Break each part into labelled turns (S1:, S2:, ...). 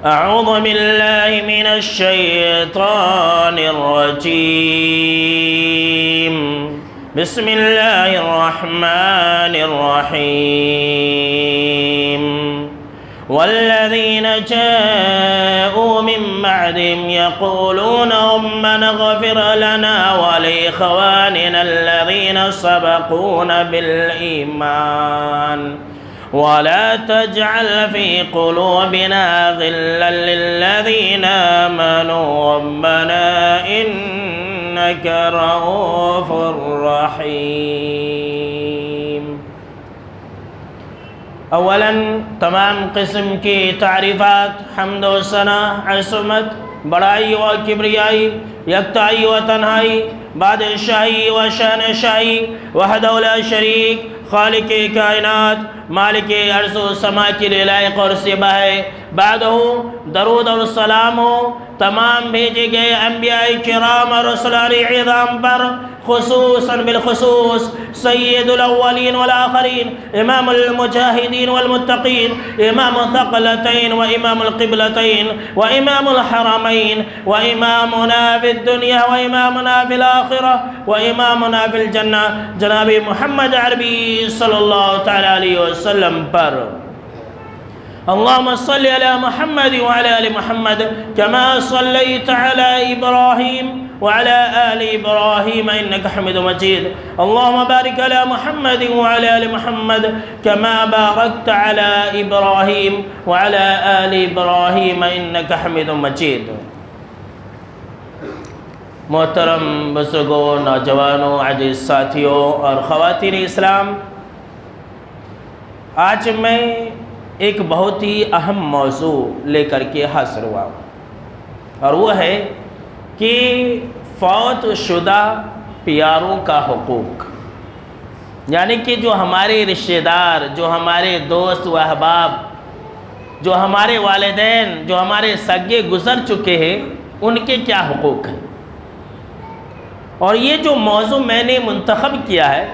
S1: اعوذ باللہ من الشیطان الرجیم بسم اللہ الرحمن الرحیم والذین جاءوا من بعدهم يقولون ربنا اغفر لنا ولإخواننا الذين سبقونا بالإيمان ولا تجعل في قلوبنا غلا للذين آمنوا ربنا إنك رؤوف رحيم۔ اولاً تمام قسم کی تعریفات، حمد و ثنا، عصمت، بڑائی و کبریائی، یکتائی و تنہائی، بادشاہی و شہنشاہی، وحدہ لا شریک، خالق کائنات، مالک ارض و سما کے لیے لائق اور سبا ہے۔ بعدہ درود اور سلام ہو تمام بھیجے گئے انبیاء کرام اور رسولان عظام پر، خصوصاً بالخصوص سید الاولین والآخرین، امام المجاہدین والمتقین، امام الثقلتین و امام القبلتین و امام الحرمین و امامنا فی الدنیا و امامنا فی الآخرہ و امامنا فی الجنہ جناب محمد عربی صلی اللہ تعالی علیہ وسلم پر۔ اللهم صل على محمد وعلى آل محمد كما صليت على إبراهيم وعلى آل إبراهيم إنك حميد مجيد۔ اللهم بارك على محمد وعلى آل محمد كما باركت على إبراهيم وعلى آل إبراهيم إنك حميد مجيد۔ محترم بزرگوں، نوجوانوں، عزیز ساتھیوں اور خواتین اسلام، آج میں ایک بہت ہی اہم موضوع لے کر کے حاضر ہوا ہوں، اور وہ ہے کہ فوت شدہ پیاروں کا حقوق، یعنی کہ جو ہمارے رشتہ دار، جو ہمارے دوست و احباب، جو ہمارے والدین، جو ہمارے سگے گزر چکے ہیں، ان کے کیا حقوق ہیں۔ اور یہ جو موضوع میں نے منتخب کیا ہے،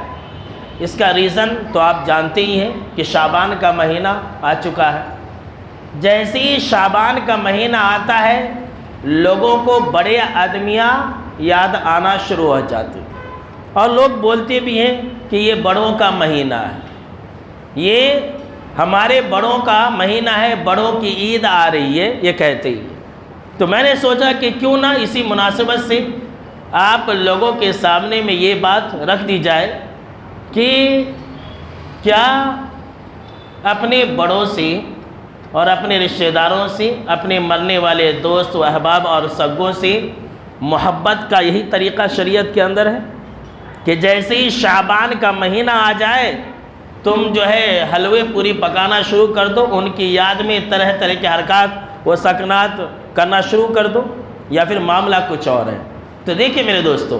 S1: اس کا ریزن تو آپ جانتے ہی ہیں کہ شعبان کا مہینہ آ چکا ہے۔ جیسے ہی شعبان کا مہینہ آتا ہے، لوگوں کو بڑے آدمیاں یاد آنا شروع ہو جاتے ہیں، اور لوگ بولتے بھی ہیں کہ یہ بڑوں کا مہینہ ہے، یہ ہمارے بڑوں کا مہینہ ہے، بڑوں کی عید آ رہی ہے، یہ کہتے ہی۔ تو میں نے سوچا کہ کیوں نہ اسی مناسبت سے آپ لوگوں کے سامنے میں یہ بات رکھ دی جائے کہ کیا اپنے بڑوں سے اور اپنے رشتہ داروں سے، اپنے مرنے والے دوست و احباب اور سگوں سے محبت کا یہی طریقہ شریعت کے اندر ہے کہ جیسے ہی شعبان کا مہینہ آ جائے تم جو ہے حلوے پوری پکانا شروع کر دو، ان کی یاد میں طرح طرح کے حرکات و سکنات کرنا شروع کر دو، یا پھر معاملہ کچھ اور ہے۔ تو دیکھیں میرے دوستو،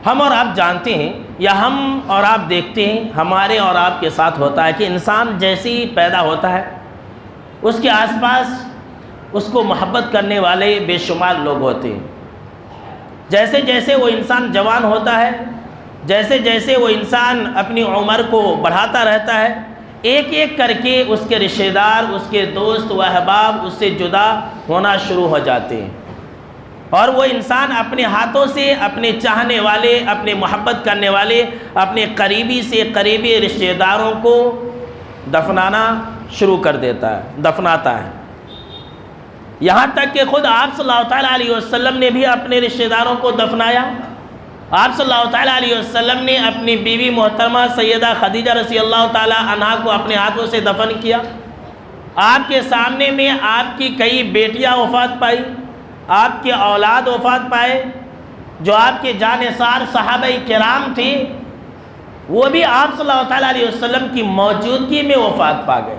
S1: ہم اور آپ جانتے ہیں، یا ہم اور آپ دیکھتے ہیں، ہمارے اور آپ کے ساتھ ہوتا ہے کہ انسان جیسے ہی پیدا ہوتا ہے، اس کے آس پاس اس کو محبت کرنے والے بے شمار لوگ ہوتے ہیں۔ جیسے جیسے وہ انسان جوان ہوتا ہے، جیسے جیسے وہ انسان اپنی عمر کو بڑھاتا رہتا ہے، ایک ایک کر کے اس کے رشتہ دار، اس کے دوست و احباب اس سے جدا ہونا شروع ہو جاتے ہیں، اور وہ انسان اپنے ہاتھوں سے اپنے چاہنے والے، اپنے محبت کرنے والے، اپنے قریبی سے قریبی رشتہ داروں کو دفنانا شروع کر دیتا ہے، دفناتا ہے۔ یہاں تک کہ خود آپ صلی اللہ تعالیٰ علیہ وسلم نے بھی اپنے رشتہ داروں کو دفنایا۔ آپ صلی اللہ تعالیٰ علیہ وسلم نے اپنی بیوی محترمہ سیدہ خدیجہ رضی اللہ تعالیٰ عنہا کو اپنے ہاتھوں سے دفن کیا۔ آپ کے سامنے میں آپ کی کئی بیٹیاں وفات پائی، آپ کے اولاد وفات پائے، جو آپ کے جانثار صحابہ کرام تھے وہ بھی آپ صلی اللہ تعالیٰ علیہ وسلم کی موجودگی میں وفات پا گئے۔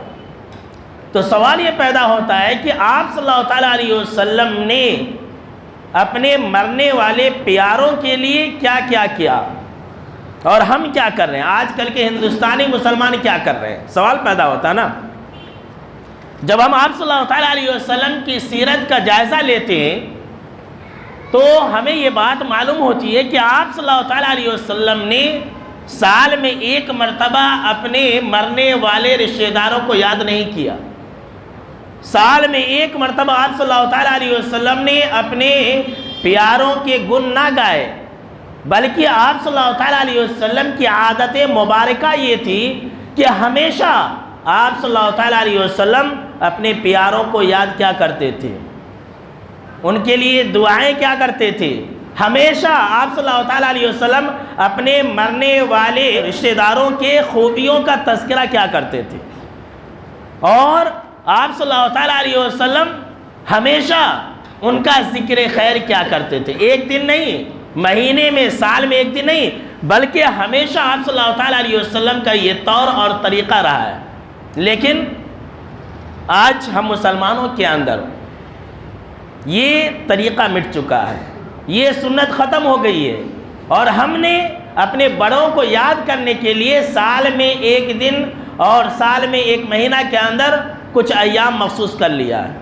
S1: تو سوال یہ پیدا ہوتا ہے کہ آپ صلی اللہ تعالیٰ علیہ وسلم نے اپنے مرنے والے پیاروں کے لیے کیا کیا کیا، اور ہم کیا کر رہے ہیں؟ آج کل کے ہندوستانی مسلمان کیا کر رہے ہیں؟ سوال پیدا ہوتا ہے نا۔ جب ہم آپ صلی اللہ تعالیٰ علیہ وسلم کی سیرت کا جائزہ لیتے ہیں تو ہمیں یہ بات معلوم ہوتی ہے کہ آپ صلی اللہ تعالیٰ علیہ وسلم نے سال میں ایک مرتبہ اپنے مرنے والے رشتہ داروں کو یاد نہیں کیا، سال میں ایک مرتبہ آپ صلی اللہ تعالیٰ علیہ وسلم نے اپنے پیاروں کے گن نہ گائے، بلکہ آپ صلی اللہ تعالیٰ علیہ وسلم کی عادت مبارکہ یہ تھی کہ ہمیشہ آپ صلی اللہ تعالیٰ علیہ وسلم اپنے پیاروں کو یاد کیا کرتے تھے، ان کے لیے دعائیں کیا کرتے تھے۔ ہمیشہ آپ صلی اللہ تعالیٰ علیہ وسلم اپنے مرنے والے رشتہ داروں کے خوبیوں کا تذکرہ کیا کرتے تھے، اور آپ صلی اللہ تعالیٰ علیہ وسلم ہمیشہ ان کا ذکر خیر کیا کرتے تھے۔ ایک دن نہیں، مہینے میں، سال میں ایک دن نہیں، بلکہ ہمیشہ آپ صلی اللہ تعالیٰ علیہ وسلم کا یہ طور اور طریقہ رہا ہے۔ لیکن آج ہم مسلمانوں کے اندر یہ طریقہ مٹ چکا ہے، یہ سنت ختم ہو گئی ہے، اور ہم نے اپنے بڑوں کو یاد کرنے کے لیے سال میں ایک دن اور سال میں ایک مہینہ کے اندر کچھ ایام مخصوص کر لیا ہے۔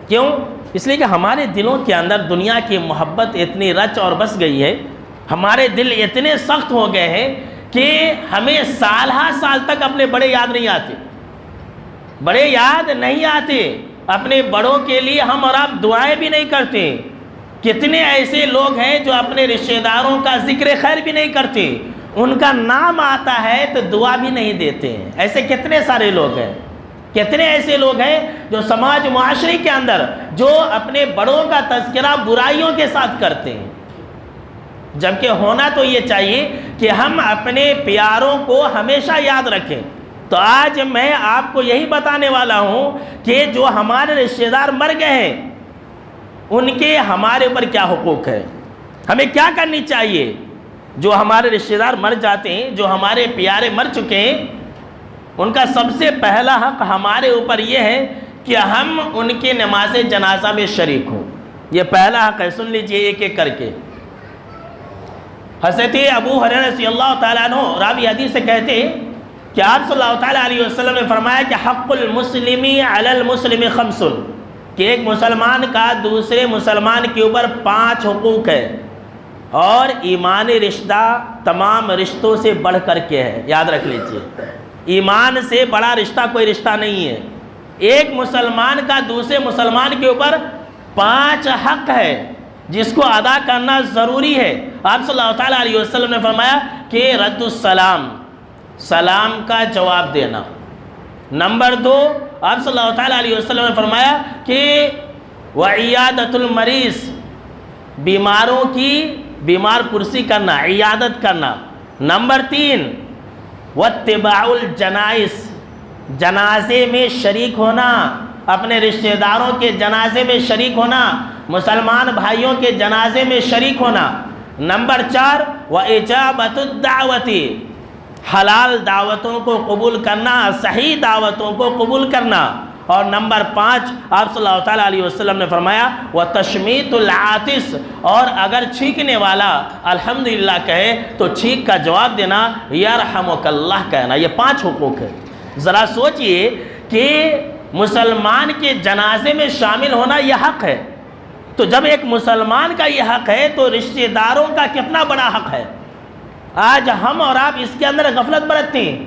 S1: کیوں؟ اس لیے کہ ہمارے دلوں کے اندر دنیا کی محبت اتنی رچ اور بس گئی ہے، ہمارے دل اتنے سخت ہو گئے ہیں کہ ہمیں سال ہا سال تک اپنے بڑے یاد نہیں آتے، بڑے یاد نہیں آتے، اپنے بڑوں کے لیے ہم اور آپ دعائیں بھی نہیں کرتے۔ کتنے ایسے لوگ ہیں جو اپنے رشتہ داروں کا ذکر خیر بھی نہیں کرتے، ان کا نام آتا ہے تو دعا بھی نہیں دیتے ہیں۔ ایسے کتنے سارے لوگ ہیں، کتنے ایسے لوگ ہیں جو سماج معاشرے کے اندر جو اپنے بڑوں کا تذکرہ برائیوں کے ساتھ کرتے ہیں، جبکہ ہونا تو یہ چاہیے کہ ہم اپنے پیاروں کو ہمیشہ یاد رکھیں۔ تو آج میں آپ کو یہی بتانے والا ہوں کہ جو ہمارے رشتہ دار مر گئے ہیں ان کے ہمارے اوپر کیا حقوق ہے، ہمیں کیا کرنی چاہیے۔ جو ہمارے رشتہ دار مر جاتے ہیں، جو ہمارے پیارے مر چکے ہیں، ان کا سب سے پہلا حق ہمارے اوپر یہ ہے کہ ہم ان کے نماز جنازہ میں شریک ہوں۔ یہ پہلا حق ہے، سن لیجئے ایک ایک کر کے۔ حضرت ابو ہریرہ رضی اللہ تعالیٰ عنہ راوی حدیث سے کہتے ہیں کہ آپ صلی اللہ تعالیٰ علیہ وسلم نے فرمایا کہ حق المسلم علی المسلم خمس، کہ ایک مسلمان کا دوسرے مسلمان کے اوپر 5 حقوق ہے، اور ایمانی رشتہ تمام رشتوں سے بڑھ کر کے ہے۔ یاد رکھ لیجئے، ایمان سے بڑا رشتہ کوئی رشتہ نہیں ہے۔ ایک مسلمان کا دوسرے مسلمان کے اوپر 5 حق ہے جس کو ادا کرنا ضروری ہے۔ آپ صلی اللہ تعالیٰ علیہ وسلم نے فرمایا کہ رد السلام، سلام کا جواب دینا۔ نمبر 2، آپ صلی اللہ تعالیٰ علیہ وسلم نے فرمایا کہ وعیادت المریض، بیماروں کی بیمار پرسی کرنا، عیادت کرنا۔ نمبر 3، واتباع الجنائز، جنازے میں شریک ہونا، اپنے رشتہ داروں کے جنازے میں شریک ہونا، مسلمان بھائیوں کے جنازے میں شریک ہونا۔ نمبر 4، وإجابۃ الدعوۃ، حلال دعوتوں کو قبول کرنا، صحیح دعوتوں کو قبول کرنا۔ اور نمبر 5، آپ صلی اللہ تعالیٰ علیہ وسلم نے فرمایا وتشمیت العاطس، اور اگر چھینکنے والا الحمدللہ کہے تو چھینک کا جواب دینا، یرحمک اللہ کہنا۔ یہ 5 حقوق ہے۔ ذرا سوچئے کہ مسلمان کے جنازے میں شامل ہونا یہ حق ہے، تو جب ایک مسلمان کا یہ حق ہے تو رشتہ داروں کا کتنا بڑا حق ہے۔ آج ہم اور آپ اس کے اندر غفلت برتتے ہیں،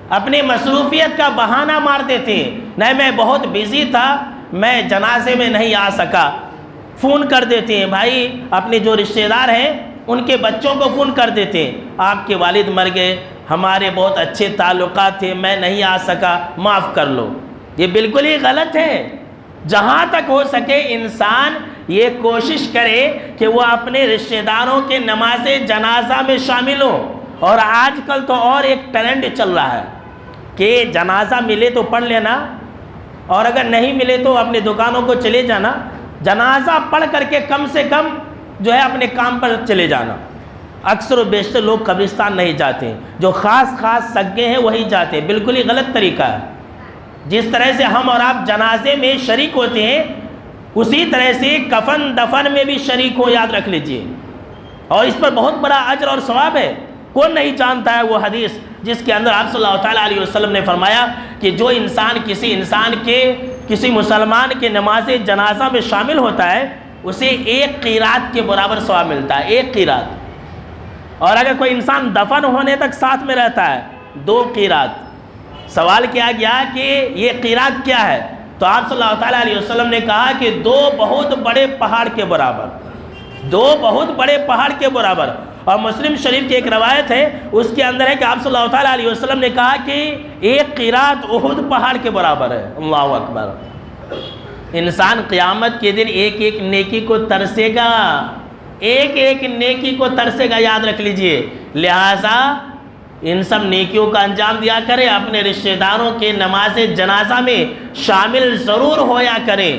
S1: اپنی مصروفیت کا بہانہ مار دیتے ہیں، نہیں میں بہت بیزی تھا، میں جنازے میں نہیں آ سکا۔ فون کر دیتے ہیں، بھائی اپنے جو رشتہ دار ہیں ان کے بچوں کو فون کر دیتے ہیں، آپ کے والد مر گئے، ہمارے بہت اچھے تعلقات تھے، میں نہیں آ سکا، معاف کر لو۔ یہ بالکل ہی غلط ہے۔ جہاں تک ہو سکے انسان یہ کوشش کرے کہ وہ اپنے رشتہ داروں کے نماز جنازہ میں شامل ہو۔ اور آج کل تو اور ایک ٹرینڈ چل رہا ہے کہ جنازہ ملے تو پڑھ لینا، اور اگر نہیں ملے تو اپنے دکانوں کو چلے جانا، جنازہ پڑھ کر کے کم سے کم جو ہے اپنے کام پر چلے جانا۔ اکثر و بیشتر لوگ قبرستان نہیں جاتے ہیں، جو خاص سگے ہیں وہی جاتے ہیں۔ بالکل ہی غلط طریقہ ہے۔ جس طرح سے ہم اور آپ جنازے میں شریک ہوتے ہیں، اسی طرح سے کفن دفن میں بھی شریک ہو، یاد رکھ لیجئے، اور اس پر بہت بڑا اجر اور ثواب ہے۔ کون نہیں جانتا ہے وہ حدیث جس کے اندر آپ صلی اللہ تعالیٰ علیہ وسلم نے فرمایا کہ جو انسان کسی مسلمان کے نماز جنازہ میں شامل ہوتا ہے اسے 1 قیرات کے برابر ثواب ملتا ہے، 1 قیرات۔ اور اگر کوئی انسان دفن ہونے تک ساتھ میں رہتا ہے 2 قیرات۔ سوال کیا گیا کہ یہ قیرات کیا ہے، تو آپ صلی اللہ تعالیٰ علیہ وسلم نے کہا کہ دو بہت بڑے پہاڑ کے برابر، دو بہت بڑے پہاڑ کے برابر۔ اور مسلم شریف کی ایک روایت ہے، اس کے اندر ہے کہ آپ صلی اللہ تعالیٰ علیہ وسلم نے کہا کہ ایک قرات احد پہاڑ کے برابر ہے۔ اللہ اکبر۔ انسان قیامت کے دن ایک ایک نیکی کو ترسے گا، ایک ایک نیکی کو ترسے گا، یاد رکھ لیجئے۔ لہٰذا ان سب نیکیوں کا انجام دیا کریں، اپنے رشتہ داروں کے نماز جنازہ میں شامل ضرور ہویا کریں۔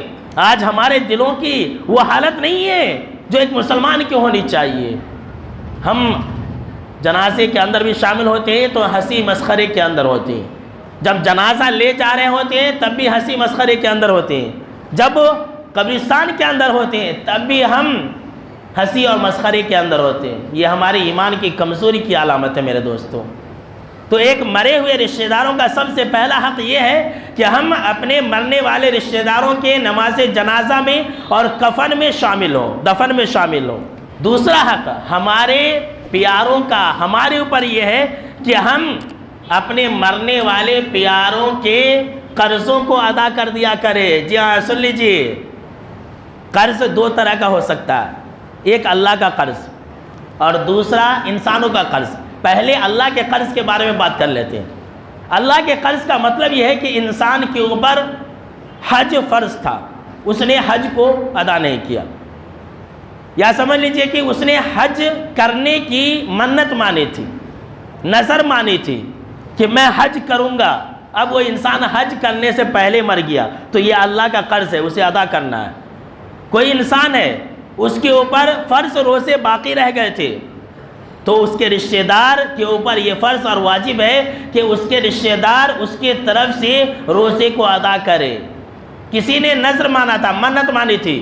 S1: آج ہمارے دلوں کی وہ حالت نہیں ہے جو ایک مسلمان کی ہونی چاہیے۔ ہم جنازے کے اندر بھی شامل ہوتے ہیں تو ہنسی مسخرے کے اندر ہوتے ہیں، جب جنازہ لے جا رہے ہوتے ہیں تب بھی ہنسی مسخرے کے اندر ہوتے ہیں، جب قبرستان کے اندر ہوتے ہیں تب بھی ہم ہنسی اور مسخرے کے اندر ہوتے ہیں۔ یہ ہمارے ایمان کی کمزوری کی علامت ہے میرے دوستوں۔ تو ایک مرے ہوئے رشتہ داروں کا سب سے پہلا حق یہ ہے کہ ہم اپنے مرنے والے رشتہ داروں کے نماز جنازہ میں اور کفن میں شامل ہوں، دفن میں شامل ہوں۔ دوسرا حق ہمارے پیاروں کا ہمارے اوپر یہ ہے کہ ہم اپنے مرنے والے پیاروں کے قرضوں کو ادا کر دیا کرے۔ جی ہاں، سن لیجیے، قرض دو طرح کا ہو سکتا ہے، ایک اللہ کا قرض اور دوسرا انسانوں کا قرض۔ پہلے اللہ کے قرض کے بارے میں بات کر لیتے ہیں۔ اللہ کے قرض کا مطلب یہ ہے کہ انسان کے اوپر حج فرض تھا، اس نے حج کو ادا نہیں کیا، یا سمجھ لیجئے کہ اس نے حج کرنے کی منت مانی تھی، نظر مانی تھی کہ میں حج کروں گا، اب وہ انسان حج کرنے سے پہلے مر گیا تو یہ اللہ کا قرض ہے، اسے ادا کرنا ہے۔ کوئی انسان ہے، اس کے اوپر فرض روزے باقی رہ گئے تھے تو اس کے رشتہ دار کے اوپر یہ فرض اور واجب ہے کہ اس کے رشتہ دار اس کے طرف سے روزے کو ادا کرے۔ کسی نے نظر مانا تھا، منت مانی تھی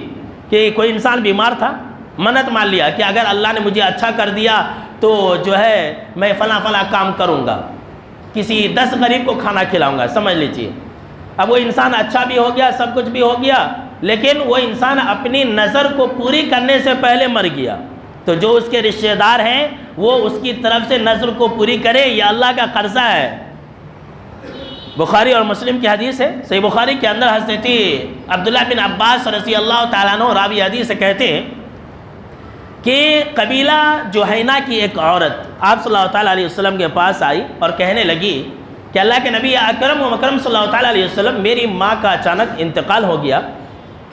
S1: کہ کوئی انسان بیمار تھا، منت مان لیا کہ اگر اللہ نے مجھے اچھا کر دیا تو جو ہے میں فلاں فلاں کام کروں گا، کسی 10 غریب کو کھانا کھلاؤں گا، سمجھ لیجیے۔ اب وہ انسان اچھا بھی ہو گیا، سب کچھ بھی ہو گیا، لیکن وہ انسان اپنی نظر کو پوری کرنے سے پہلے مر گیا۔ تو جو اس کے رشتہ دار ہیں وہ اس کی طرف سے نظر کو پوری کرے، یہ اللہ کا قرضہ ہے۔ بخاری اور مسلم کی حدیث ہے، صحیح بخاری کے اندر حضرت عبداللہ بن عباس رضی اللہ تعالیٰ عنہ راوی حدیث سے کہتے ہیں کہ قبیلہ جوہینہ کی ایک عورت آپ صلی اللہ تعالیٰ علیہ وسلم کے پاس آئی اور کہنے لگی کہ اللہ کے نبی اکرم و مکرم صلی اللہ تعالیٰ علیہ وسلم، میری ماں کا اچانک انتقال ہو گیا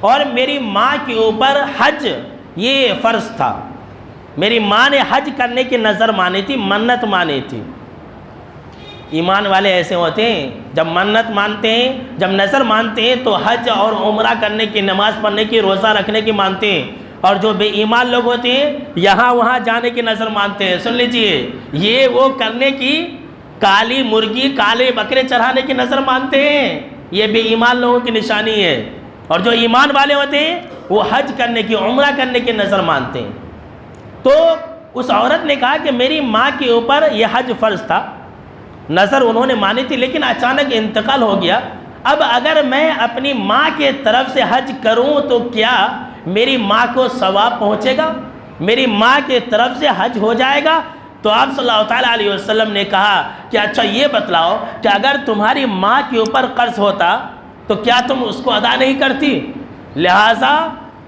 S1: اور میری ماں کے اوپر حج یہ فرض تھا، میری ماں نے حج کرنے کی نظر مانی تھی، منت مانی تھی۔ ایمان والے ایسے ہوتے ہیں، جب منت مانتے ہیں، جب نظر مانتے ہیں تو حج اور عمرہ کرنے کی، نماز پڑھنے کی، روزہ رکھنے کی مانتے ہیں، اور جو بے ایمان لوگ ہوتے ہیں یہاں وہاں جانے کی نظر مانتے ہیں۔ سن لیجئے، یہ وہ کرنے کی، کالی مرغی کالے بکرے چڑھانے کی نظر مانتے ہیں، یہ بے ایمان لوگوں کی نشانی ہے۔ اور جو ایمان والے ہوتے ہیں وہ حج کرنے کی، عمرہ کرنے کی نظر مانتے ہیں۔ تو اس عورت نے کہا کہ میری ماں کے اوپر یہ حج فرض تھا، نظر انہوں نے مانی تھی، لیکن اچانک انتقال ہو گیا، اب اگر میں اپنی ماں کے طرف سے حج کروں تو کیا میری ماں کو ثواب پہنچے گا، میری ماں کے طرف سے حج ہو جائے گا؟ تو آپ صلی اللہ تعالیٰ علیہ وسلم نے کہا کہ اچھا یہ بتلاؤ کہ اگر تمہاری ماں کے اوپر قرض ہوتا تو کیا تم اس کو ادا نہیں کرتی؟ لہٰذا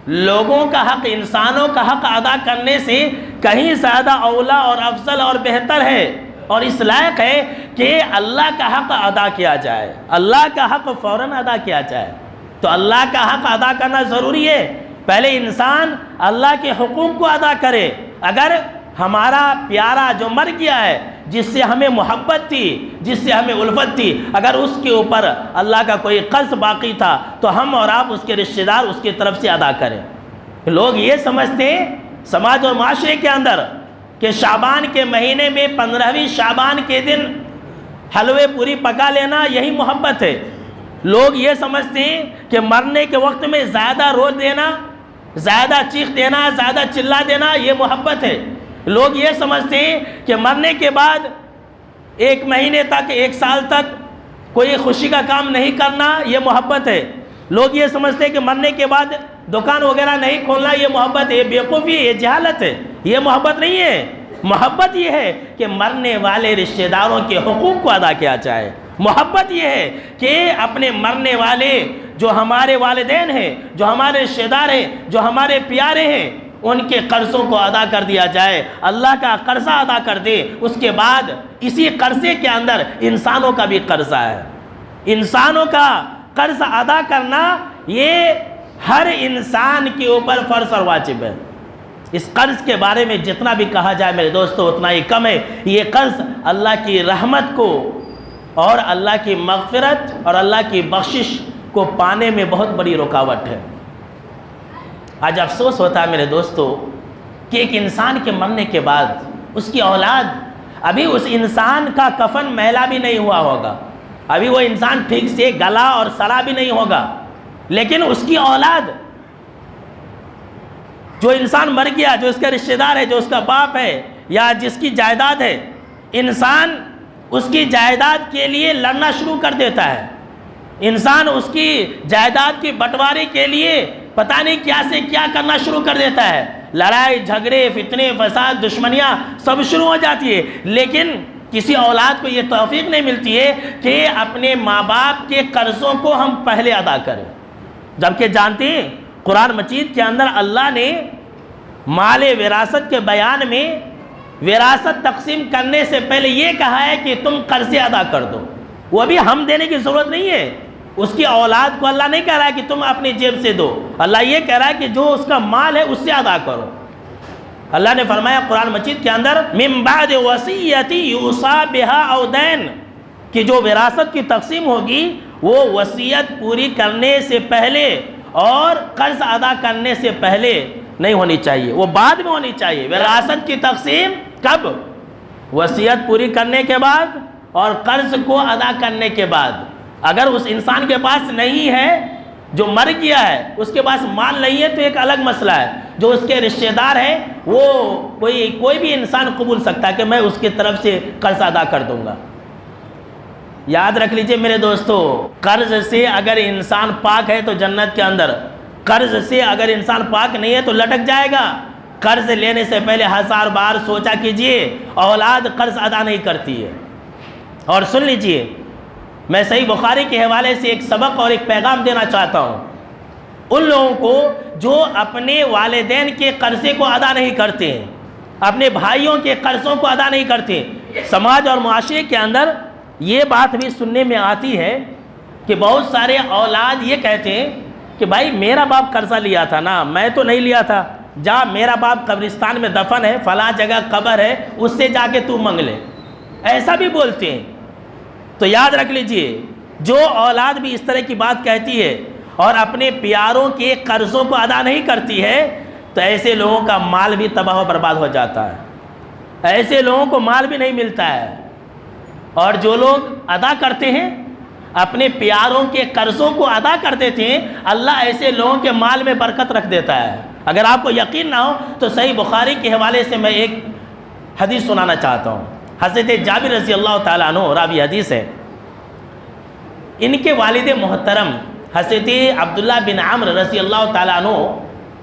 S1: لوگوں کا حق، انسانوں کا حق ادا کرنے سے کہیں زیادہ اولا اور افضل اور بہتر ہے، اور اس لائق ہے کہ اللہ کا حق ادا کیا جائے، اللہ کا حق فوراً ادا کیا جائے۔ تو اللہ کا حق ادا کرنا ضروری ہے، پہلے انسان اللہ کے حقوق کو ادا کرے۔ اگر ہمارا پیارا جو مر گیا ہے، جس سے ہمیں محبت تھی، جس سے ہمیں الفت تھی، اگر اس کے اوپر اللہ کا کوئی قرض باقی تھا تو ہم اور آپ اس کے رشتہ دار اس کی طرف سے ادا کریں۔ لوگ یہ سمجھتے ہیں سماج اور معاشرے کے اندر کہ شعبان کے مہینے میں 15ویں شعبان کے دن حلوے پوری پکا لینا یہی محبت ہے۔ لوگ یہ سمجھتے ہیں کہ مرنے کے وقت میں زیادہ رو دینا، زیادہ چیخ دینا، زیادہ چلا دینا یہ محبت ہے۔ لوگ یہ سمجھتے ہیں کہ مرنے کے بعد 1 مہینے تک، 1 سال تک کوئی خوشی کا کام نہیں کرنا یہ محبت ہے۔ لوگ یہ سمجھتے ہیں کہ مرنے کے بعد دکان وغیرہ نہیں کھولنا یہ محبت ہے، یہ بیوقوفی ہے، یہ جہالت ہے، یہ محبت نہیں ہے۔ محبت یہ ہے کہ مرنے والے رشتہ داروں کے حقوق کو ادا کیا جائے۔ محبت یہ ہے کہ اپنے مرنے والے جو ہمارے والدین ہیں، جو ہمارے رشتہ دار ہیں، جو ہمارے پیارے ہیں، ان کے قرضوں کو ادا کر دیا جائے، اللہ کا قرضہ ادا کر دے۔ اس کے بعد اسی قرضے کے اندر انسانوں کا بھی قرضہ ہے، انسانوں کا قرض ادا کرنا یہ ہر انسان کے اوپر فرض اور واجب ہے۔ اس قرض کے بارے میں جتنا بھی کہا جائے میرے دوستو اتنا ہی کم ہے۔ یہ قرض اللہ کی رحمت کو اور اللہ کی مغفرت اور اللہ کی بخشش کو پانے میں بہت بڑی رکاوٹ ہے۔ آج افسوس ہوتا ہے میرے دوستو کہ ایک انسان کے مرنے کے بعد اس کی اولاد، ابھی اس انسان کا کفن میلا بھی نہیں ہوا ہوگا، ابھی وہ انسان ٹھیک سے گلا اور سڑا بھی نہیں ہوگا، لیکن اس کی اولاد، جو انسان مر گیا، جو اس کا رشتہ دار ہے، جو اس کا باپ ہے یا جس کی جائیداد ہے، انسان اس کی جائیداد کے لیے لڑنا شروع کر دیتا ہے، انسان اس کی جائیداد کی بٹواری کے لیے پتہ نہیں کیا سے کیا کرنا شروع کر دیتا ہے، لڑائی جھگڑے فتنے فساد دشمنیاں سب شروع ہو جاتی ہے، لیکن کسی اولاد کو یہ توفیق نہیں ملتی ہے کہ اپنے ماں باپ کے قرضوں کو ہم پہلے ادا کریں۔ جبکہ جانتے ہیں قرآن مجید کے اندر اللہ نے مال وراثت کے بیان میں وراثت تقسیم کرنے سے پہلے یہ کہا ہے کہ تم قرضے ادا کر دو، وہ بھی ہم دینے کی ضرورت نہیں ہے، اس کی اولاد کو اللہ نہیں کہہ رہا ہے کہ تم اپنی جیب سے دو، اللہ یہ کہہ رہا ہے کہ جو اس کا مال ہے اس سے ادا کرو۔ اللہ نے فرمایا قرآن مجید کے اندر من بعد وصیت یوصی بہا او دین، کہ جو وراثت کی تقسیم ہوگی وہ وصیت پوری کرنے سے پہلے اور قرض ادا کرنے سے پہلے نہیں ہونی چاہیے، وہ بعد میں ہونی چاہیے۔ وراثت کی تقسیم کب؟ وصیت پوری کرنے کے بعد اور قرض کو ادا کرنے کے بعد۔ اگر اس انسان کے پاس نہیں ہے، جو مر گیا ہے اس کے پاس مال نہیں ہے تو ایک الگ مسئلہ ہے، جو اس کے رشتہ دار ہیں وہ کوئی بھی انسان قبول سکتا ہے کہ میں اس کی طرف سے قرض ادا کر دوں گا۔ یاد رکھ لیجئے میرے دوستو، قرض سے اگر انسان پاک ہے تو جنت کے اندر، قرض سے اگر انسان پاک نہیں ہے تو لٹک جائے گا۔ قرض لینے سے پہلے 1000 بار سوچا کیجئے، اولاد قرض ادا نہیں کرتی ہے۔ اور سن لیجئے، میں صحیح بخاری کے حوالے سے ایک سبق اور ایک پیغام دینا چاہتا ہوں ان لوگوں کو جو اپنے والدین کے قرضے کو ادا نہیں کرتے ہیں، اپنے بھائیوں کے قرضوں کو ادا نہیں کرتے۔ سماج اور معاشرے کے اندر یہ بات بھی سننے میں آتی ہے کہ بہت سارے اولاد یہ کہتے ہیں کہ بھائی میرا باپ قرضہ لیا تھا نا، میں تو نہیں لیا تھا، جا میرا باپ قبرستان میں دفن ہے، فلاں جگہ قبر ہے، اس سے جا کے تو منگ لے، ایسا بھی بولتے ہیں۔ تو یاد رکھ لیجئے، جو اولاد بھی اس طرح کی بات کہتی ہے اور اپنے پیاروں کے قرضوں کو ادا نہیں کرتی ہے تو ایسے لوگوں کا مال بھی تباہ و برباد ہو جاتا ہے، ایسے لوگوں کو مال بھی نہیں ملتا ہے۔ اور جو لوگ ادا کرتے ہیں، اپنے پیاروں کے قرضوں کو ادا کر دیتے ہیں، اللہ ایسے لوگوں کے مال میں برکت رکھ دیتا ہے۔ اگر آپ کو یقین نہ ہو تو صحیح بخاری کے حوالے سے میں ایک حدیث سنانا چاہتا ہوں۔ حضرت جابر رضی اللہ تعالیٰ عنہ راوی حدیث ہے، ان کے والد محترم حضرت عبداللہ بن عمرو رضی اللہ تعالیٰ عنہ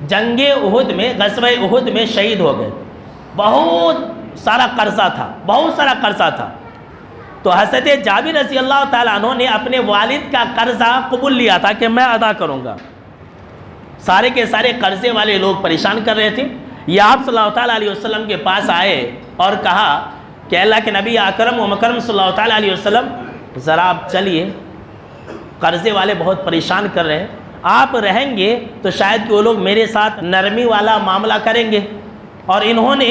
S1: جنگ احد میں، غزوہ احد میں شہید ہو گئے۔ بہت سارا قرضہ تھا، بہت سارا قرضہ تھا، تو حضرت جابر رضی اللہ تعالیٰ عنہ نے اپنے والد کا قرضہ قبول لیا تھا کہ میں ادا کروں گا۔ سارے کے سارے قرضے والے لوگ پریشان کر رہے تھے، یہ آپ صلی اللہ تعالیٰ علیہ وسلم کے پاس آئے اور کہا کہ اللہ کے نبی اکرم و مکرم صلی اللہ تعالیٰ علیہ وسلم ذرا آپ چلیے، قرضے والے بہت پریشان کر رہے ہیں، آپ رہیں گے تو شاید کہ وہ لوگ میرے ساتھ نرمی والا معاملہ کریں گے۔ اور انہوں نے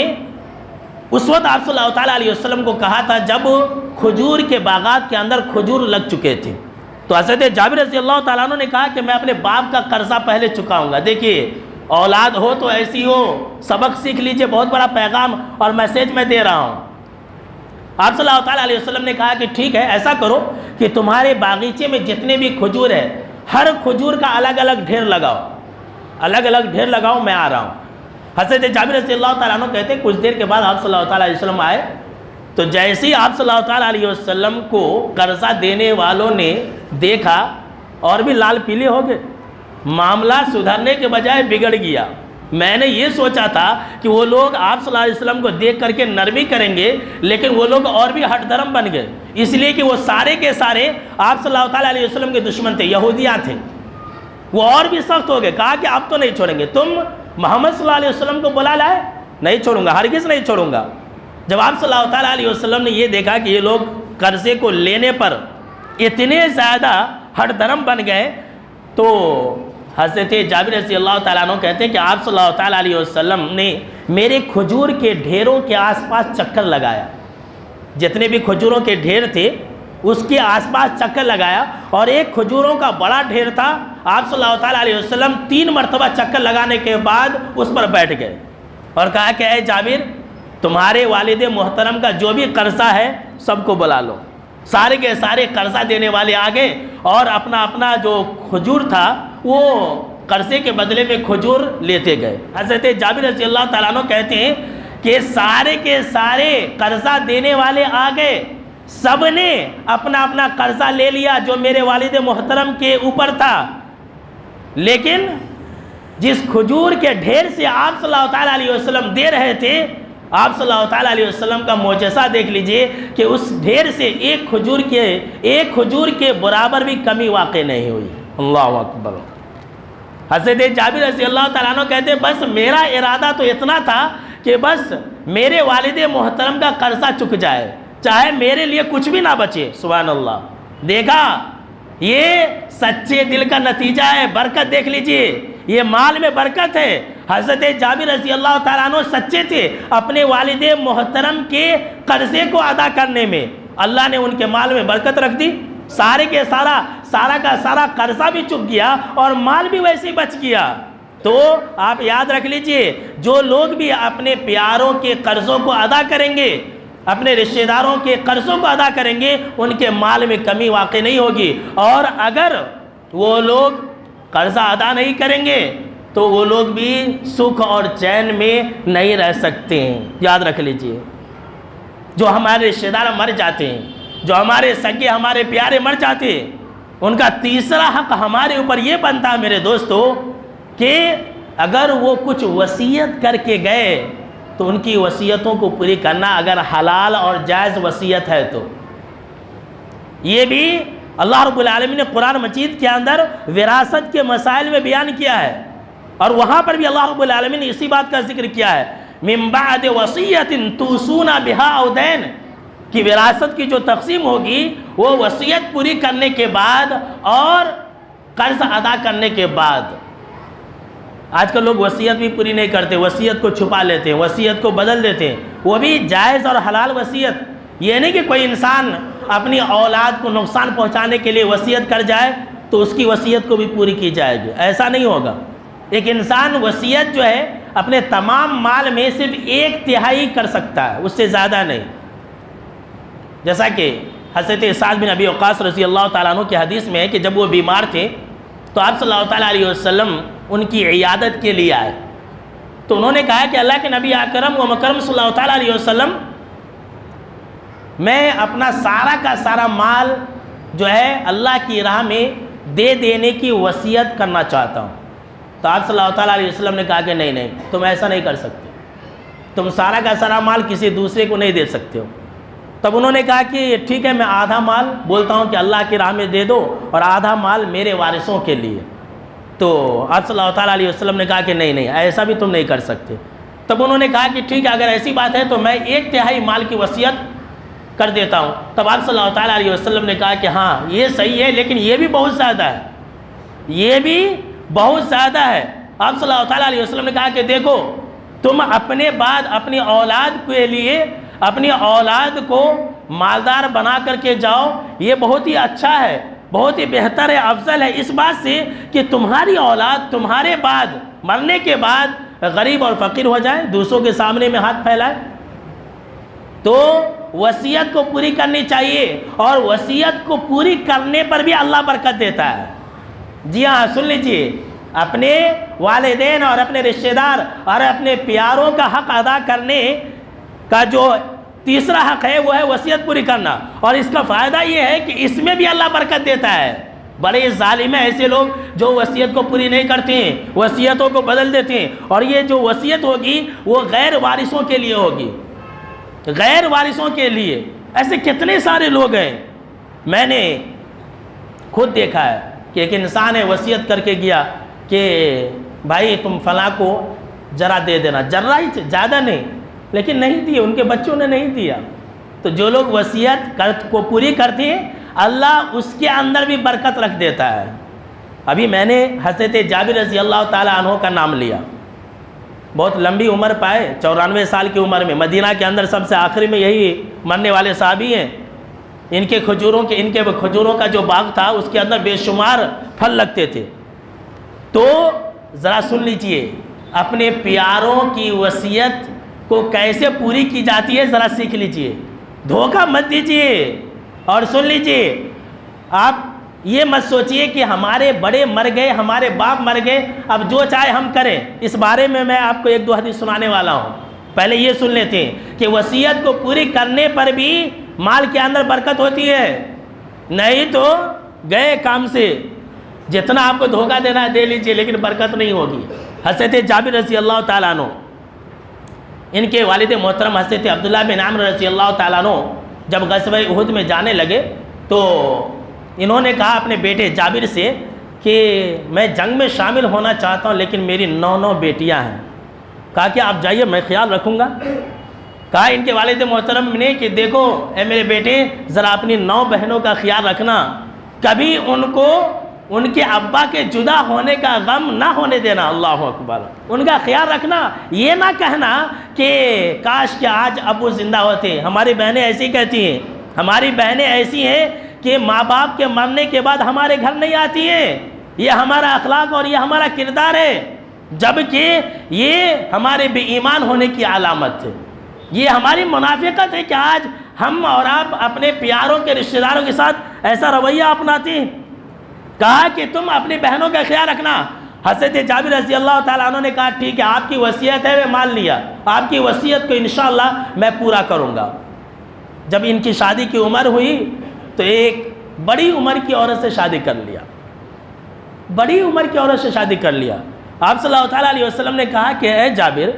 S1: اس وقت آپ صلی اللہ تعالیٰ علیہ وسلم کو کہا تھا جب کھجور کے باغات کے اندر کھجور لگ چکے تھے، تو حضرت جابر رضی اللہ تعالیٰ عنہ نے کہا کہ میں اپنے باپ کا قرضہ پہلے چکاؤں گا۔ دیکھیے اولاد ہو تو ایسی ہو، سبق سیکھ لیجئے، بہت بڑا پیغام اور میسیج میں دے رہا ہوں۔ آپ صلی اللہ تعالیٰ علیہ وسلم نے کہا کہ ٹھیک ہے، ایسا کرو کہ تمہارے باغیچے میں جتنے بھی کھجور ہے، ہر کھجور کا الگ الگ ڈھیر لگاؤ، الگ الگ ڈھیر لگاؤ، میں آ رہا ہوں۔ حضرت جابر رضی اللہ تعالیٰ عنہ کہتے ہیں کچھ دیر کے بعد آپ صلی اللہ تعالیٰ علیہ وسلم آئے، تو جیسے ہی آپ صلی اللہ تعالیٰ علیہ وسلم کو قرضہ دینے والوں نے دیکھا اور بھی لال پیلے ہو گئے، معاملہ سدھرنے کے بجائے بگڑ گیا۔ میں نے یہ سوچا تھا کہ وہ لوگ آپ صلی اللہ علیہ وسلم کو دیکھ کر کے نرمی کریں گے، لیکن وہ لوگ اور بھی ہٹ درم بن گئے، اس لیے کہ وہ سارے کے سارے آپ صلی اللہ تعالیٰ علیہ وسلم کے دشمن تھے، یہودیاں تھے۔ وہ اور بھی سخت ہو گئے، کہا کہ اب تو نہیں چھوڑیں گے، تم محمد صلی اللہ علیہ وسلم کو بلا لائے، نہیں چھوڑوں گا، ہرگز نہیں چھوڑوں گا۔ جب آپ صلی اللہ تعالیٰ علیہ وسلم نے یہ دیکھا کہ یہ لوگ قرضے کو لینے پر اتنے زیادہ ہٹ درم بن گئے، تو حضرت جابر رضی اللہ تعالیٰ عنہ کہتے ہیں کہ آپ صلی اللہ تعالیٰ علیہ وسلم نے میرے کھجور کے ڈھیروں کے آس پاس چکر لگایا، جتنے بھی کھجوروں کے ڈھیر تھے اس کے آس پاس چکر لگایا، اور ایک کھجوروں کا بڑا ڈھیر تھا، آپ صلی اللہ تعالیٰ علیہ وسلم 3 مرتبہ چکر لگانے کے بعد اس پر بیٹھ گئے اور کہا کہ اے جابر، تمہارے والد محترم کا جو بھی قرضہ ہے سب کو بلا لو۔ سارے کے سارے قرضہ دینے والے آگے اور اپنا اپنا جو کھجور تھا وہ قرضے کے بدلے میں کھجور لیتے گئے۔ حضرت جابر رضی اللہ تعالیٰ عنہ کہتے ہیں کہ سارے کے سارے قرضہ دینے والے آگے، سب نے اپنا اپنا قرضہ لے لیا جو میرے والد محترم کے اوپر تھا، لیکن جس کھجور کے ڈھیر سے آپ صلی اللہ تعالیٰ علیہ وسلم دے رہے تھے، آپ صلی اللہ تعالیٰ علیہ وسلم کا معجزہ دیکھ لیجئے کہ اس ڈھیر سے ایک کھجور کے برابر بھی کمی واقع نہیں ہوئی۔ اللہ اکبر۔ حضرت جابر رضی اللہ تعالیٰ عنہ کہتے ہیں بس میرا ارادہ تو اتنا تھا کہ بس میرے والد محترم کا قرضہ چک جائے، چاہے میرے لیے کچھ بھی نہ بچے۔ سبحان اللہ۔ دیکھا، یہ سچے دل کا نتیجہ ہے، برکت دیکھ لیجئے، یہ مال میں برکت ہے۔ حضرت جابر رضی اللہ تعالیٰ عنہ سچے تھے اپنے والد محترم کے قرضے کو ادا کرنے میں، اللہ نے ان کے مال میں برکت رکھ دی، سارے کے سارا کا سارا قرضہ بھی چک گیا اور مال بھی ویسے بچ گیا۔ تو آپ یاد رکھ لیجئے، جو لوگ بھی اپنے پیاروں کے قرضوں کو ادا کریں گے، اپنے رشتہ داروں کے قرضوں کو ادا کریں گے، ان کے مال میں کمی واقع نہیں ہوگی، اور اگر وہ لوگ قرضہ ادا نہیں کریں گے تو وہ لوگ بھی سکھ اور چین میں نہیں رہ سکتے ہیں۔ یاد رکھ لیجئے، جو ہمارے رشتہ دار مر جاتے ہیں، جو ہمارے سگے ہمارے پیارے مر جاتے ہیں، ان کا تیسرا حق ہمارے اوپر یہ بنتا ہے میرے دوستو کہ اگر وہ کچھ وصیت کر کے گئے تو ان کی وصیتوں کو پوری کرنا، اگر حلال اور جائز وصیت ہے تو۔ یہ بھی اللہ رب العالمین نے قرآن مجید کے اندر وراثت کے مسائل میں بیان کیا ہے، اور وہاں پر بھی اللہ رب العالمین نے اسی بات کا ذکر کیا ہے، من بعد وصیت توصون بہا او دین، کہ وراثت کی جو تقسیم ہوگی وہ وصیت پوری کرنے کے بعد اور قرض ادا کرنے کے بعد۔ آج کل لوگ وصیت بھی پوری نہیں کرتے، وصیت کو چھپا لیتے ہیں، وصیت کو بدل دیتے ہیں، وہ بھی جائز اور حلال وصیت۔ یہ نہیں کہ کوئی انسان اپنی اولاد کو نقصان پہنچانے کے لیے وصیت کر جائے تو اس کی وصیت کو بھی پوری کی جائے گی، ایسا نہیں ہوگا۔ ایک انسان وصیت جو ہے اپنے تمام مال میں صرف 1/3 کر سکتا ہے، اس سے زیادہ نہیں۔ جیسا کہ حضرت سعد بن ابی وقاص رضی اللہ تعالیٰ عنہ کی حدیث میں ہے کہ جب وہ بیمار تھے تو آپ صلی اللہ تعالیٰ علیہ وسلم ان کی عیادت کے لیے آئے، تو انہوں نے کہا کہ اللہ کے نبی اکرم و مکرم صلی اللہ تعالیٰ علیہ وسلم، میں اپنا سارا کا سارا مال جو ہے اللہ کی راہ میں دے دینے کی وصیت کرنا چاہتا ہوں۔ تو آپ صلی اللہ تعالیٰ علیہ وسلم نے کہا کہ نہیں، تم ایسا نہیں کر سکتے، تم سارا کا سارا مال کسی دوسرے کو نہیں دے سکتے ہو۔ تب انہوں نے کہا کہ ٹھیک ہے، میں آدھا مال بولتا ہوں کہ اللہ کی راہ میں دے دو اور آدھا مال میرے وارثوں کے لیے۔ تو آپ صلی اللہ تعالیٰ علیہ وسلم نے کہا کہ نہیں، ایسا بھی تم نہیں کر سکتے۔ تب انہوں نے کہا کہ ٹھیک ہے، اگر ایسی بات ہے تو میں 1/3 مال کی وصیت کر دیتا ہوں۔ تب آپ صلی اللہ تعالیٰ علیہ وسلم نے کہا کہ ہاں یہ صحیح ہے، لیکن یہ بھی بہت زیادہ ہے، یہ بھی بہت زیادہ ہے۔ آپ صلی اللہ تعالیٰ علیہ وسلم نے کہا کہ دیکھو، تم اپنے بعد اپنی اولاد کے لیے اپنی اولاد کو مالدار بنا کر کے جاؤ، یہ بہت ہی اچھا ہے، بہت ہی بہتر ہے، افضل ہے اس بات سے کہ تمہاری اولاد تمہارے بعد مرنے کے بعد غریب اور فقیر ہو جائے، دوسروں کے سامنے میں ہاتھ پھیلائے۔ تو وصیت کو پوری کرنی چاہیے، اور وصیت کو پوری کرنے پر بھی اللہ برکت دیتا ہے۔ جی ہاں، سن لیجئے، اپنے والدین اور اپنے رشتہ دار اور اپنے پیاروں کا حق ادا کرنے کا جو تیسرا حق ہے وہ ہے وصیت پوری کرنا، اور اس کا فائدہ یہ ہے کہ اس میں بھی اللہ برکت دیتا ہے۔ بڑے ظالم ہیں ایسے لوگ جو وصیت کو پوری نہیں کرتے ہیں، وصیتوں کو بدل دیتے ہیں، اور یہ جو وصیت ہوگی وہ غیر وارثوں کے لیے ہوگی، غیر وارثوں کے لیے۔ ایسے کتنے سارے لوگ ہیں، میں نے خود دیکھا ہے کہ ایک انسان ہے وصیت کر کے گیا کہ بھائی تم فلاں کو ذرا دے دینا، ذرا ہی زیادہ نہیں، لیکن نہیں دیے، ان کے بچوں نے نہیں دیا۔ تو جو لوگ وصیت کو پوری کرتے ہیں اللہ اس کے اندر بھی برکت رکھ دیتا ہے۔ ابھی میں نے حضرت جابر رضی اللہ تعالیٰ عنہ کا نام لیا، بہت لمبی عمر پائے، 94 سال کی عمر میں، مدینہ کے اندر سب سے آخری میں یہی مرنے والے صحابی ہیں۔ ان کے کھجوروں کا جو باغ تھا اس کے اندر بے شمار پھل لگتے تھے۔ تو ذرا سن لیجئے اپنے پیاروں کی وصیت کو کیسے پوری کی جاتی ہے، ذرا سیکھ لیجئے، دھوکہ مت دیجئے۔ اور سن لیجئے، آپ یہ مت سوچئے کہ ہمارے بڑے مر گئے، ہمارے باپ مر گئے، اب جو چاہے ہم کریں۔ اس بارے میں آپ کو 1-2 حدیث سنانے والا ہوں۔ پہلے یہ سن لیتے ہیں کہ وصیت کو پوری کرنے پر بھی مال کے اندر برکت ہوتی ہے، نہیں تو گئے کام سے، جتنا آپ کو دھوکہ دینا ہے دے لیجئے لیکن برکت نہیں ہوگی۔ حضرت جابر رضی اللہ تعالیٰ عنہ، ان کے والد محترم حضرت عبداللہ بن عمرو رضی اللہ تعالیٰ عنہ جب غزوہ احد میں جانے لگے تو انہوں نے کہا اپنے بیٹے جابر سے کہ میں جنگ میں شامل ہونا چاہتا ہوں لیکن میری 9 بیٹیاں ہیں۔ کہا کہ آپ جائیے میں خیال رکھوں گا۔ کہا ان کے والد محترم نے کہ دیکھو اے میرے بیٹے ذرا اپنی 9 بہنوں کا خیال رکھنا، کبھی ان کو ان کے ابا کے جدا ہونے کا غم نہ ہونے دینا۔ اللہ اکبر، ان کا خیال رکھنا، یہ نہ کہنا کہ کاش کہ آج ابو زندہ ہوتے۔ ہماری بہنیں ایسی کہتی ہیں، ہماری بہنیں ایسی ہیں کہ ماں باپ کے مرنے کے بعد ہمارے گھر نہیں آتی ہیں۔ یہ ہمارا اخلاق اور یہ ہمارا کردار ہے، جبکہ یہ ہمارے بے ایمان ہونے کی علامت ہے، یہ ہماری منافقت ہے کہ آج ہم اور آپ اپنے پیاروں کے رشتہ داروں کے ساتھ ایسا رویہ اپناتے ہیں۔ کہا کہ تم اپنی بہنوں کا خیال رکھنا۔ حضرت جابر رضی اللہ تعالیٰ عنہ نے کہا ٹھیک ہے، آپ کی وصیت ہے، میں مان لیا، آپ کی وصیت کو انشاءاللہ میں پورا کروں گا۔ جب ان کی شادی کی عمر ہوئی تو ایک بڑی عمر کی عورت سے شادی کر لیا، بڑی عمر کی عورت سے شادی کر لیا۔ آپ صلی اللہ علیہ وسلم نے کہا کہ اے جابر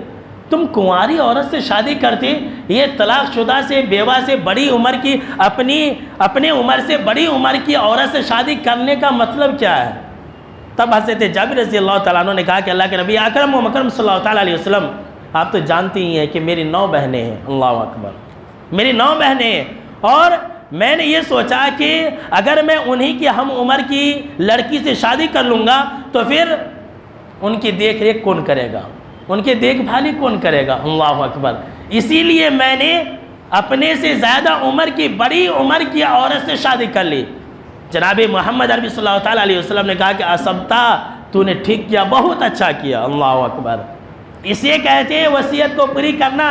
S1: تم کنواری عورت سے شادی کرتے، یہ طلاق شدہ سے، بیوہ سے، بڑی عمر کی اپنے عمر سے بڑی عمر کی عورت سے شادی کرنے کا مطلب کیا ہے؟ تب حضرت جابر رضی اللہ تعالیٰ عنہ نے کہا کہ اللہ کے نبی اکرم و مکرم صلی اللہ علیہ وسلم آپ تو جانتی ہی ہیں کہ میری 9 بہنیں ہیں۔ اللہ اکبر، میری 9 بہنیں ہیں، اور میں نے یہ سوچا کہ اگر میں انہی کی ہم عمر کی لڑکی سے شادی کر لوں گا تو پھر ان کی دیکھ ریکھ کون کرے گا، ان کی دیکھ بھالی کون کرے گا؟ اللہ اکبر، اسی لیے میں نے اپنے سے زیادہ عمر کی بڑی عمر کی عورت سے شادی کر لی۔ جناب محمد عربی صلی اللہ تعالیٰ علیہ وسلم نے کہا کہ اصبتا، تو نے ٹھیک کیا، بہت اچھا کیا۔ اللہ اکبر، اسے کہتے ہیں وصیت کو پوری کرنا۔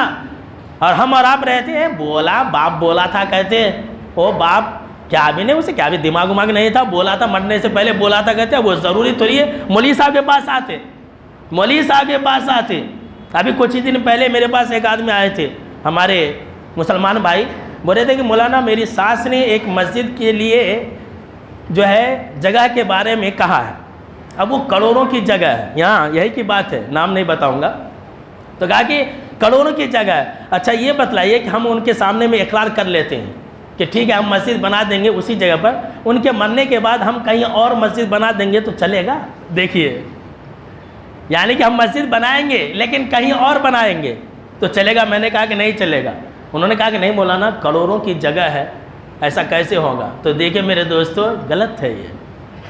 S1: اور ہم اور آپ رہتے ہیں بولا، باپ بولا تھا، کہتے ہیں او باپ کیا ابھی نہیں، اسے کیا ابھی دماغ نہیں تھا، بولا تھا، مرنے سے پہلے بولا تھا، کہتے ہیں وہ ضروری تھوڑی ہے مولوی صاحب کے پاس آتے، مولوی صاحب کے پاس آتے۔ ابھی کچھ ہی دن پہلے میرے پاس ایک آدمی آئے تھے، ہمارے مسلمان بھائی، بول رہے تھے کہ مولانا میری ساس نے ایک مسجد کے لیے جو ہے جگہ کے بارے میں کہا ہے، اب وہ کروڑوں کی جگہ ہے، یہاں یہی کی بات ہے، نام نہیں بتاؤں گا، تو کہا کہ کروڑوں کی جگہ ہے۔ اچھا یہ بتلائیے کہ ہم ان کے سامنے میں اقرار کر لیتے ہیں کہ ٹھیک ہے ہم مسجد بنا دیں گے اسی جگہ پر، ان کے مرنے کے بعد ہم کہیں اور مسجد بنا دیں گے تو چلے گا؟ دیکھیے، یعنی کہ ہم مسجد بنائیں گے لیکن کہیں اور بنائیں گے تو چلے گا؟ میں نے کہا کہ نہیں چلے گا۔ انہوں نے کہا کہ نہیں مولانا کروڑوں کی جگہ ہے، ایسا کیسے ہوگا؟ تو دیکھیں میرے دوستو، غلط ہے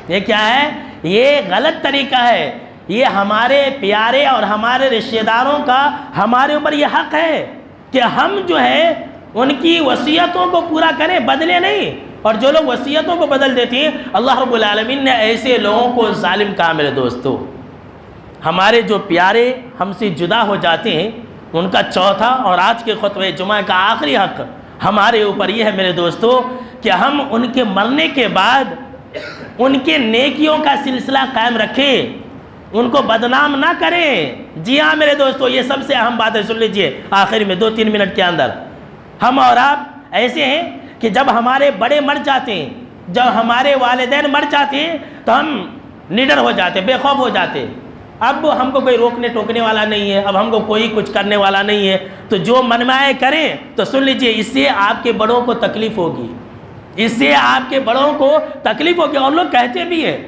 S1: یہ کیا ہے؟ یہ غلط طریقہ ہے۔ یہ ہمارے پیارے اور ہمارے رشتہ داروں کا ہمارے اوپر یہ حق ہے کہ ہم جو ہے ان کی وصیتوں کو پورا کریں، بدلے نہیں۔ اور جو لوگ وصیتوں کو بدل دیتے ہیں، اللہ رب العالمین نے ایسے لوگوں کو ظالم کہا میرے دوستو۔ ہمارے جو پیارے ہم سے جدا ہو جاتے ہیں، ان کا چوتھا اور آج کے خطبہ جمعہ کا آخری حق ہمارے اوپر یہ ہے میرے دوستو کہ ہم ان کے مرنے کے بعد ان کے نیکیوں کا سلسلہ قائم رکھیں، ان کو بدنام نہ کریں۔ جی ہاں میرے دوستو، یہ سب سے اہم بات ہے، سن لیجئے آخر میں 2-3 منٹ کے اندر۔ ہم اور آپ ایسے ہیں کہ جب ہمارے بڑے مر جاتے ہیں جب ہمارے والدین مر جاتے تو ہم نڈر ہو جاتے، بے خوف ہو جاتے، اب ہم کو کوئی روکنے ٹوکنے والا نہیں ہے، اب ہم کو کوئی کچھ کرنے والا نہیں ہے، تو جو منمائے کریں تو سن لیجئے اس سے آپ کے بڑوں کو تکلیف ہوگی، اس سے آپ کے بڑوں کو تکلیف ہوگی۔ اور لوگ کہتے بھی ہیں،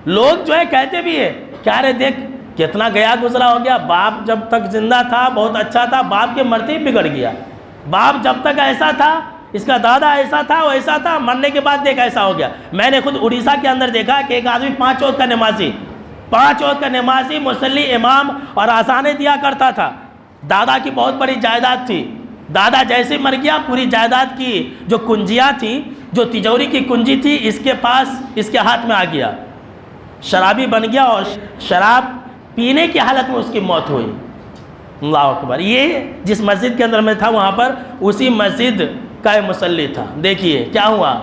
S1: لوگ جو ہے کہتے بھی ہیں، کیا رہے دیکھ کتنا گیا گزرا ہو گیا، باپ جب تک زندہ تھا بہت اچھا تھا، باپ کے مرتے ہی بگڑ گیا، باپ جب تک ایسا تھا، اس کا دادا ایسا تھا، وہ ایسا تھا، مرنے کے بعد دیکھ ایسا ہو گیا۔ میں نے خود اڑیسہ کے اندر دیکھا کہ ایک آدمی 5 وقت کا نمازی مصلی امام اور آسانے دیا کرتا تھا، دادا کی بہت بڑی جائیداد تھی، دادا جیسے مر گیا پوری جائیداد کی جو کنجیاں تھیں، جو تجوری کی کنجی تھی، اس کے پاس اس کے ہاتھ میں آ گیا، شرابی بن گیا اور شراب پینے کی حالت میں اس کی موت ہوئی۔ اللہ اکبر۔ یہ جس مسجد کے اندر میں تھا وہاں پر اسی مسجد کا مصلی تھا۔ دیکھیے کیا ہوا۔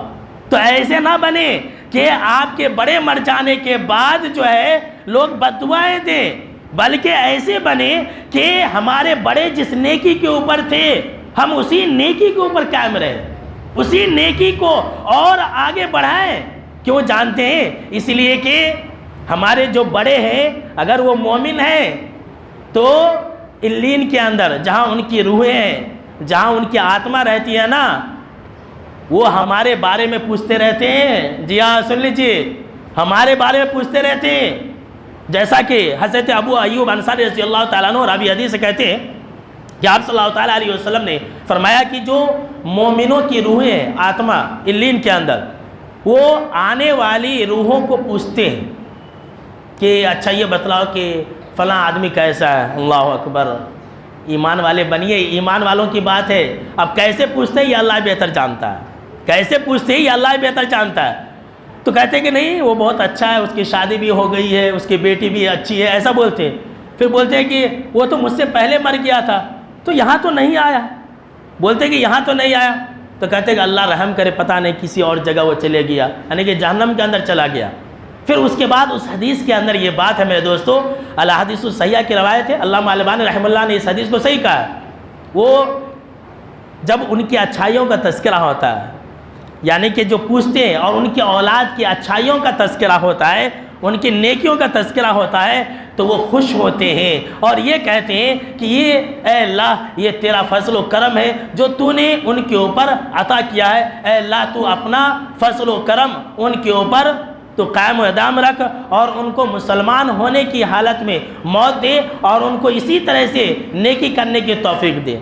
S1: تو ایسے نہ بنے کہ آپ کے بڑے مر جانے کے بعد جو ہے لوگ بد دعائیں دیں، بلکہ ایسے بنے کہ ہمارے بڑے جس نیکی کے اوپر تھے ہم اسی نیکی کے اوپر قائم رہیں، اسی نیکی کو اور آگے بڑھائیں۔ کیوں جانتے ہیں؟ اس لیے کہ ہمارے جو بڑے ہیں اگر وہ مومن ہیں تو علین کے اندر جہاں ان کی روحیں ہیں، جہاں ان کی آتما رہتی ہے نا، وہ ہمارے بارے میں پوچھتے رہتے ہیں۔ جی ہاں سن لیجیے، ہمارے بارے میں پوچھتے رہتے ہیں۔ جیسا کہ حضرت ابو ایوب انصاری رضی اللہ تعالیٰ عنہ راوی حدیث سے کہتے ہیں کہ آپ صلی اللہ تعالیٰ علیہ وسلم نے فرمایا کہ جو مومنوں کی روحیں ہیں، آتما علین کے اندر، وہ آنے والی روحوں کو پوچھتے ہیں کہ اچھا یہ بتلاؤ کہ فلاں آدمی کیسا ہے۔ اللہ اکبر۔ ایمان والے بنیے، ایمان والوں کی بات ہے۔ اب کیسے پوچھتے ہیں یہ اللہ بہتر جانتا ہے، کیسے پوچھتے ہیں یہ اللہ بہتر جانتا ہے۔ تو کہتے ہیں کہ نہیں وہ بہت اچھا ہے، اس کی شادی بھی ہو گئی ہے، اس کی بیٹی بھی اچھی ہے، ایسا بولتے ہیں۔ پھر بولتے ہیں کہ وہ تو مجھ سے پہلے مر گیا تھا تو یہاں تو نہیں آیا، بولتے ہیں کہ یہاں تو نہیں آیا، تو کہتے ہیں کہ اللہ رحم کرے پتہ نہیں کسی اور جگہ وہ چلے گیا، یعنی کہ جہنم کے اندر چلا گیا۔ پھر اس کے بعد اس حدیث کے اندر یہ بات ہے میرے دوستو، الحدیث الصحیحہ کی روایت ہے، علامہ البانی رحمہ اللہ نے اس حدیث کو صحیح کہا ہے۔ وہ جب ان کی اچھائیوں کا تذکرہ ہوتا ہے، یعنی کہ جو پوچھتے ہیں اور ان کی اولاد کی اچھائیوں کا تذکرہ ہوتا ہے، ان کی نیکیوں کا تذکرہ ہوتا ہے، تو وہ خوش ہوتے ہیں اور یہ کہتے ہیں کہ یہ اے اللہ یہ تیرا فضل و کرم ہے جو تو نے ان کے اوپر عطا کیا ہے۔ اے اللہ تو اپنا فضل و کرم ان کے اوپر تو قائم و دام رکھ اور ان کو مسلمان ہونے کی حالت میں موت دے اور ان کو اسی طرح سے نیکی کرنے کی توفیق دے۔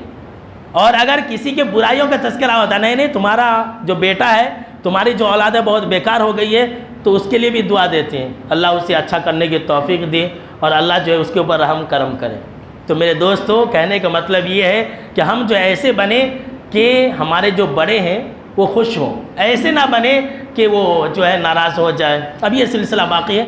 S1: اور اگر کسی کے برائیوں کا تذکرہ ہوتا ہے، نہیں تمہارا جو بیٹا ہے، تمہاری جو اولاد ہے بہت بیکار ہو گئی ہے، تو اس کے لیے بھی دعا دیتے ہیں اللہ اسے اچھا کرنے کی توفیق دے اور اللہ جو ہے اس کے اوپر رحم کرم کرے۔ تو میرے دوستو کہنے کا مطلب یہ ہے کہ ہم جو ایسے بنے کہ ہمارے جو بڑے ہیں وہ خوش ہوں، ایسے نہ بنے کہ وہ جو ہے ناراض ہو جائے۔ اب یہ سلسلہ باقی ہے۔